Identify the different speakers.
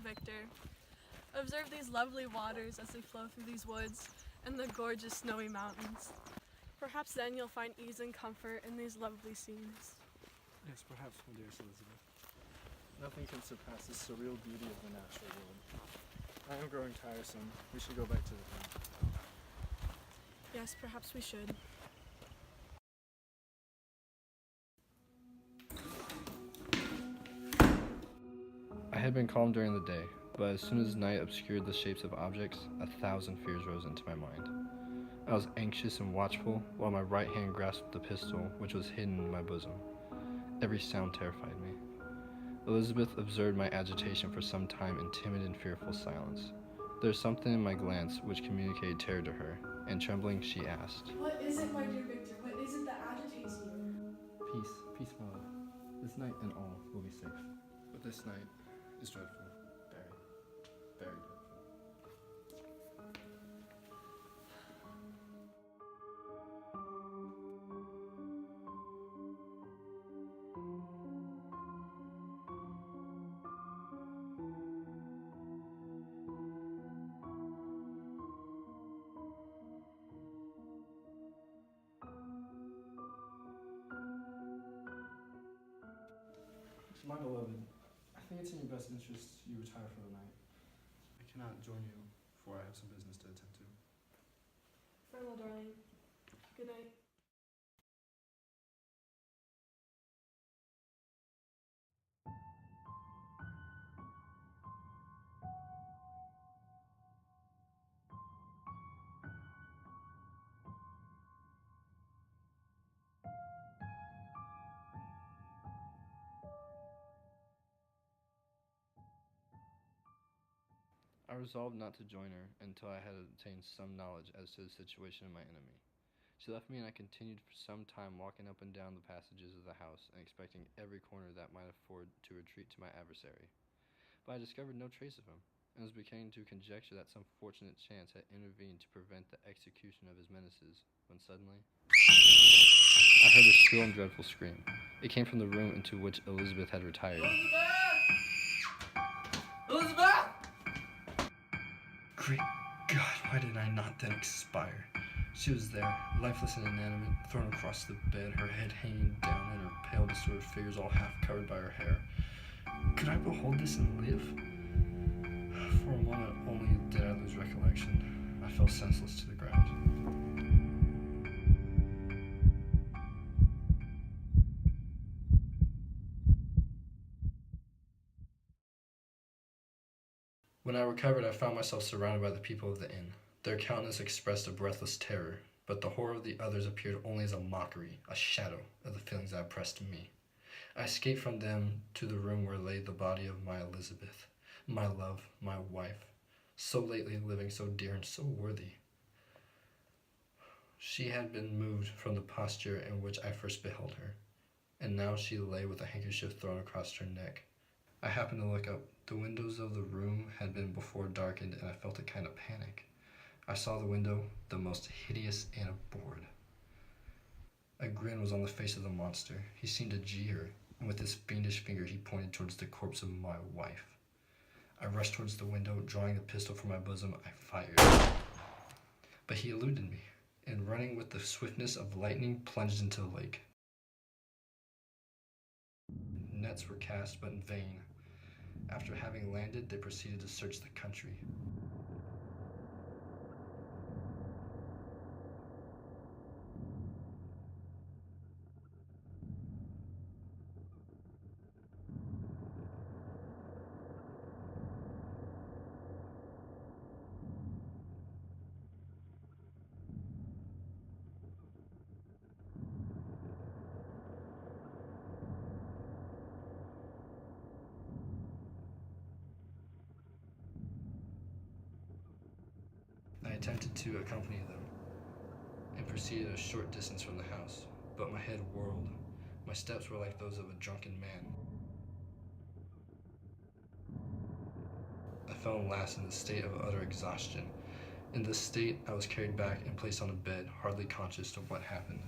Speaker 1: Victor. Observe these lovely waters as they flow through these woods and the gorgeous snowy mountains. Perhaps then you'll find ease and comfort in these lovely scenes.
Speaker 2: Yes, perhaps, my dearest Elizabeth. Nothing can surpass the surreal beauty of the natural world. I am growing tiresome. We should go back to the room.
Speaker 1: Yes, perhaps we should.
Speaker 3: I had been calm during the day, but as soon as night obscured the shapes of objects, 1,000 fears rose into my mind. I was anxious and watchful, while my right hand grasped the pistol, which was hidden in my bosom. Every sound terrified me. Elizabeth observed my agitation for some time in timid and fearful silence. There was something in my glance which communicated terror to her, and trembling she asked,
Speaker 1: "What is it, my dear Victor? What is it that agitates you?"
Speaker 3: Peace, peace, my love. This night and all will be safe. But this night is dreadful. Very, very dreadful.
Speaker 2: My beloved, I think it's in your best interest you retire for the night. I cannot join you, for I have some business to attend to.
Speaker 1: Farewell, darling. Good night.
Speaker 3: I resolved not to join her until I had obtained some knowledge as to the situation of my enemy. She left me, and I continued for some time walking up and down the passages of the house and expecting every corner that might afford to retreat to my adversary. But I discovered no trace of him, and was beginning to conjecture that some fortunate chance had intervened to prevent the execution of his menaces, when suddenly I heard a shrill and dreadful scream. It came from the room into which Elizabeth had retired.
Speaker 2: Elizabeth! Great God, why did I not then expire? She was there, lifeless and inanimate, thrown across the bed, her head hanging down and her pale, distorted figures all half covered by her hair. Could I behold this and live? For a moment only did I lose recollection. I fell senseless to the ground. When I recovered, I found myself surrounded by the people of the inn. Their countenance expressed a breathless terror, but the horror of the others appeared only as a mockery, a shadow of the feelings that oppressed me. I escaped from them to the room where lay the body of my Elizabeth, my love, my wife, so lately living, so dear and so worthy. She had been moved from the posture in which I first beheld her, and now she lay with a handkerchief thrown across her neck. I happened to look up. The windows of the room had been before darkened, and I felt a kind of panic. I saw the window, the most hideous and abhorred. A grin was on the face of the monster. He seemed to jeer, and with his fiendish finger he pointed towards the corpse of my wife. I rushed towards the window, drawing the pistol from my bosom. I fired. But he eluded me, and running with the swiftness of lightning, plunged into the lake. Nets were cast, but in vain. After having landed, they proceeded to search the country. I attempted to accompany them, and proceeded a short distance from the house, but my head whirled. My steps were like those of a drunken man. I fell last in a state of utter exhaustion. In this state, I was carried back and placed on a bed, hardly conscious of what happened.